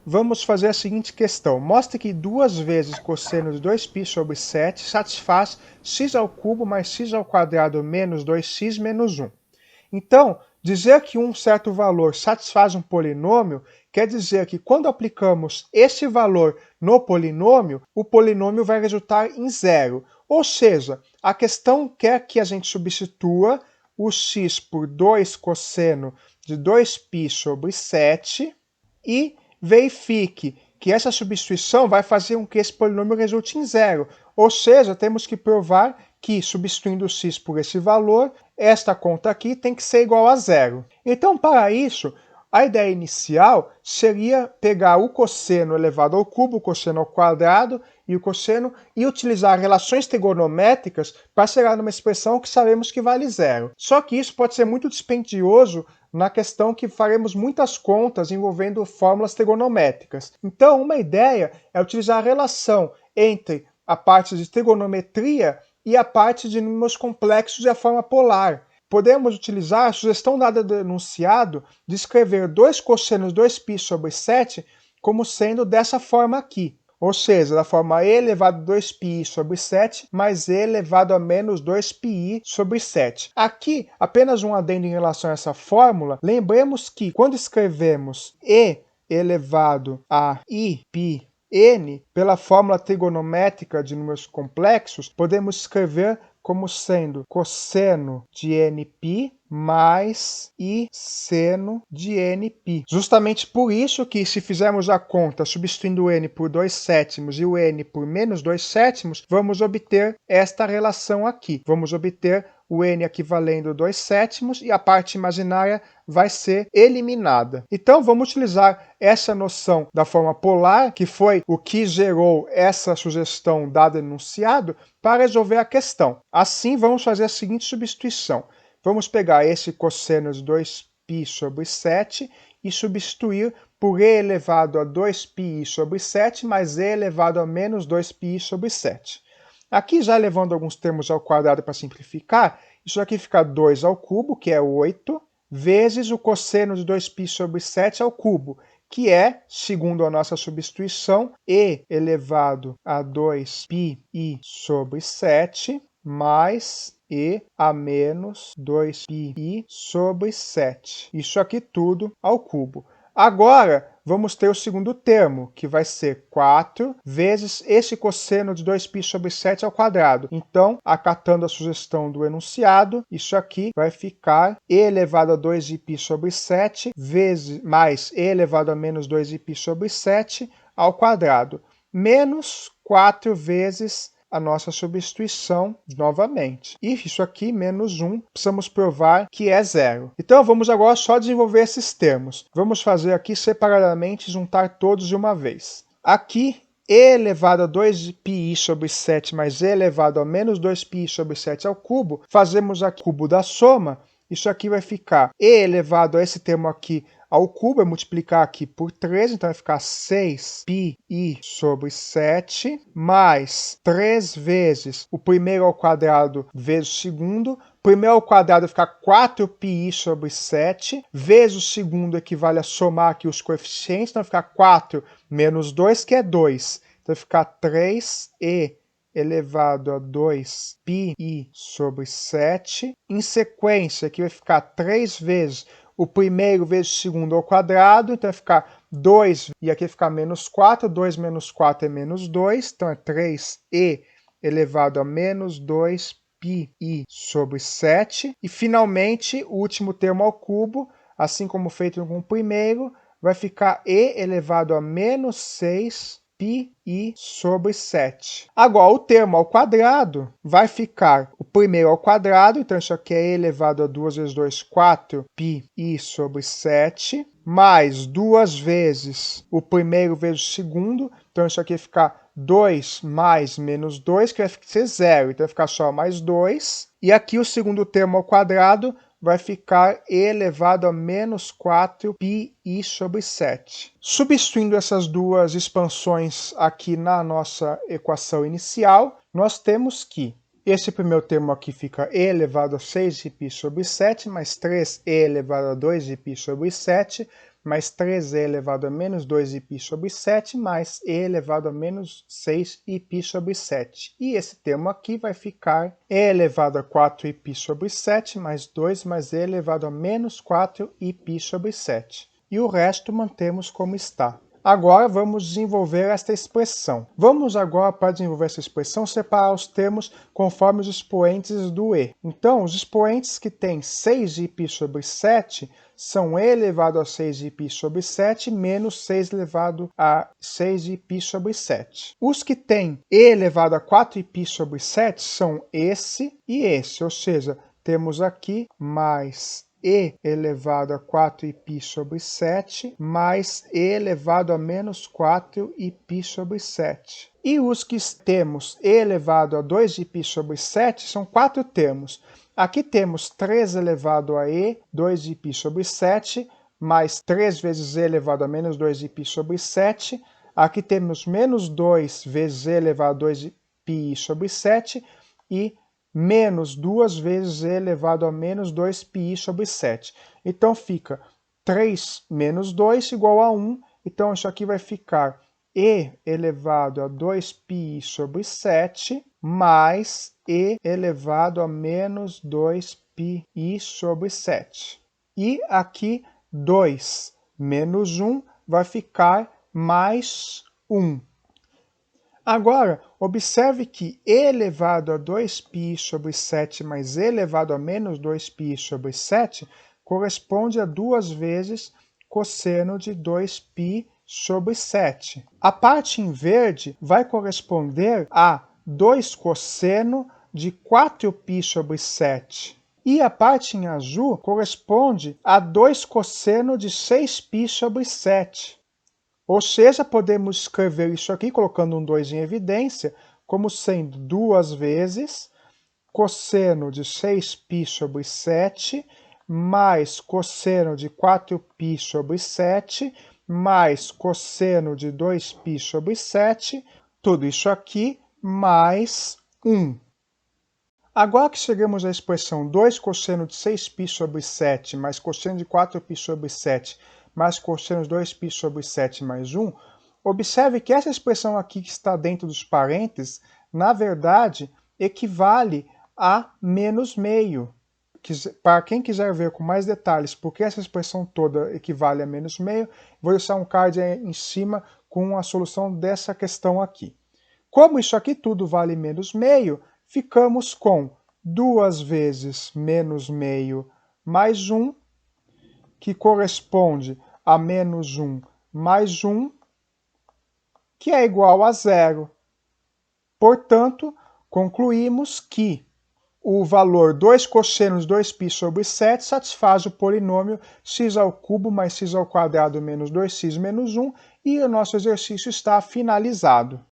vamos fazer a seguinte questão. Mostre que 2 vezes cosseno de 2π sobre 7 satisfaz x ao cubo mais x ao quadrado menos 2x menos 1. Então, dizer que um certo valor satisfaz um polinômio quer dizer que quando aplicamos esse valor no polinômio, o polinômio vai resultar em zero. Ou seja, a questão quer que a gente substitua o x por 2 cosseno de 2π sobre 7 e verifique que essa substituição vai fazer com que esse polinômio resulte em zero. Ou seja, temos que provar que, substituindo o x por esse valor, esta conta aqui tem que ser igual a zero. Então, para isso, a ideia inicial seria pegar o cosseno elevado ao cubo, o cosseno ao quadrado e o cosseno e utilizar relações trigonométricas para chegar numa expressão que sabemos que vale zero. Só que isso pode ser muito dispendioso na questão que faremos muitas contas envolvendo fórmulas trigonométricas. Então, uma ideia é utilizar a relação entre a parte de trigonometria e a parte de números complexos e a forma polar. Podemos utilizar a sugestão dada do enunciado de escrever 2 cossenos 2π sobre 7 como sendo dessa forma aqui. Ou seja, da forma e elevado a 2πi sobre 7 mais e elevado a menos 2πi sobre 7. Aqui, apenas um adendo em relação a essa fórmula. Lembremos que quando escrevemos e elevado a iπ n, pela fórmula trigonométrica de números complexos, podemos escrever como sendo cosseno de nπ mais i seno de nπ. Justamente por isso que, se fizermos a conta substituindo o n por 2/7 e o n por menos 2/7, vamos obter esta relação aqui. Vamos obter o n aqui valendo 2/7 e a parte imaginária vai ser eliminada. Então, vamos utilizar essa noção da forma polar, que foi o que gerou essa sugestão dada no enunciado, para resolver a questão. Assim, vamos fazer a seguinte substituição. Vamos pegar esse cosseno de 2π sobre 7 e substituir por e elevado a 2πi sobre 7 mais e elevado a menos 2πi sobre 7. Aqui, já levando alguns termos ao quadrado para simplificar, isso aqui fica 2 ao cubo, que é 8, vezes o cosseno de 2π sobre 7 ao cubo, que é, segundo a nossa substituição, e elevado a 2πi sobre 7 mais e a menos 2πi sobre 7. Isso aqui tudo ao cubo. Agora, vamos ter o segundo termo, que vai ser 4 vezes esse cosseno de 2π sobre 7 ao quadrado. Então, acatando a sugestão do enunciado, isso aqui vai ficar e elevado a 2π sobre 7 vezes mais e elevado a menos 2π sobre 7 ao quadrado, menos 4 vezes a nossa substituição novamente. E isso aqui, menos 1, precisamos provar que é zero. Então, vamos agora só desenvolver esses termos. Vamos fazer aqui separadamente, juntar todos de uma vez. Aqui, e elevado a 2πi sobre 7 mais e elevado a menos 2πi sobre 7 ao cubo, fazemos aqui o cubo da soma. Isso aqui vai ficar e elevado a esse termo aqui ao cubo, é multiplicar aqui por 3, então vai ficar 6πi sobre 7, mais 3 vezes o primeiro ao quadrado vezes o segundo. Primeiro ao quadrado vai ficar 4πi sobre 7, vezes o segundo equivale a somar aqui os coeficientes, então vai ficar 4 menos 2, que é 2. Então vai ficar 3e elevado a 2πi sobre 7. Em sequência, aqui vai ficar 3 vezes o primeiro vezes o segundo ao quadrado, então vai ficar 2, e aqui vai ficar menos 4, 2 menos 4 é menos 2, então é 3e elevado a menos 2πi sobre 7. E, finalmente, o último termo ao cubo, assim como feito com o primeiro, vai ficar e elevado a menos 6πi sobre 7. Agora, o termo ao quadrado vai ficar o primeiro ao quadrado, então isso aqui é e elevado a 2 vezes 2, 4πi sobre 7, mais 2 vezes o primeiro vezes o segundo, então isso aqui vai ficar 2 mais menos 2, que vai ser zero, então vai ficar só mais 2. E aqui o segundo termo ao quadrado vai ficar e elevado a menos 4πi sobre 7. Substituindo essas duas expansões aqui na nossa equação inicial, nós temos que esse primeiro termo aqui fica e elevado a 6π sobre 7, mais 3e elevado a 2π sobre 7, mais 3e elevado a menos 2π sobre 7, mais e elevado a menos 6π sobre 7. E esse termo aqui vai ficar e elevado a 4π sobre 7, mais 2, mais e elevado a menos 4π sobre 7. E o resto mantemos como está. Agora vamos desenvolver esta expressão. Vamos agora, para desenvolver essa expressão, separar os termos conforme os expoentes do e. Então, os expoentes que têm 6π sobre 7 são e elevado a 6π sobre 7 menos 6 elevado a 6π sobre 7. Os que têm e elevado a 4π sobre 7 são esse e esse, ou seja, temos aqui mais e elevado a 4π sobre 7, mais e elevado a menos 4π sobre 7. E os que temos e elevado a 2π sobre 7 são 4 termos. Aqui temos 3 elevado a e, 2π sobre 7, mais 3 vezes e elevado a menos 2π sobre 7. Aqui temos menos 2 vezes e elevado a 2π sobre 7 e menos 2 vezes e elevado a menos 2π sobre 7. Então fica 3 menos 2 igual a 1. Então isso aqui vai ficar e elevado a 2π sobre 7 mais e elevado a menos 2π sobre 7. E aqui 2 menos 1 vai ficar mais 1. Agora, observe que e elevado a 2π sobre 7 mais e elevado a menos 2π sobre 7 corresponde a 2 vezes cosseno de 2π sobre 7. A parte em verde vai corresponder a 2 cosseno de 4π sobre 7. E a parte em azul corresponde a 2 cosseno de 6π sobre 7. Ou seja, podemos escrever isso aqui, colocando um 2 em evidência, como sendo 2 vezes cosseno de 6π sobre 7, mais cosseno de 4π sobre 7, mais cosseno de 2π sobre 7, tudo isso aqui, mais 1. Agora que chegamos à expressão 2 cosseno de 6π sobre 7, mais cosseno de 4π sobre 7, mais cosseno de 2π sobre 7 mais 1, observe que essa expressão aqui que está dentro dos parênteses, na verdade, equivale a menos meio. Para quem quiser ver com mais detalhes por que essa expressão toda equivale a menos meio, vou deixar um card aí em cima com a solução dessa questão aqui. Como isso aqui tudo vale menos meio, ficamos com 2 vezes menos meio mais 1, que corresponde a menos 1 mais 1, que é igual a 0. Portanto, concluímos que o valor 2 cosseno de 2π sobre 7 satisfaz o polinômio x ao cubo mais x ao quadrado menos 2x menos 1, e o nosso exercício está finalizado.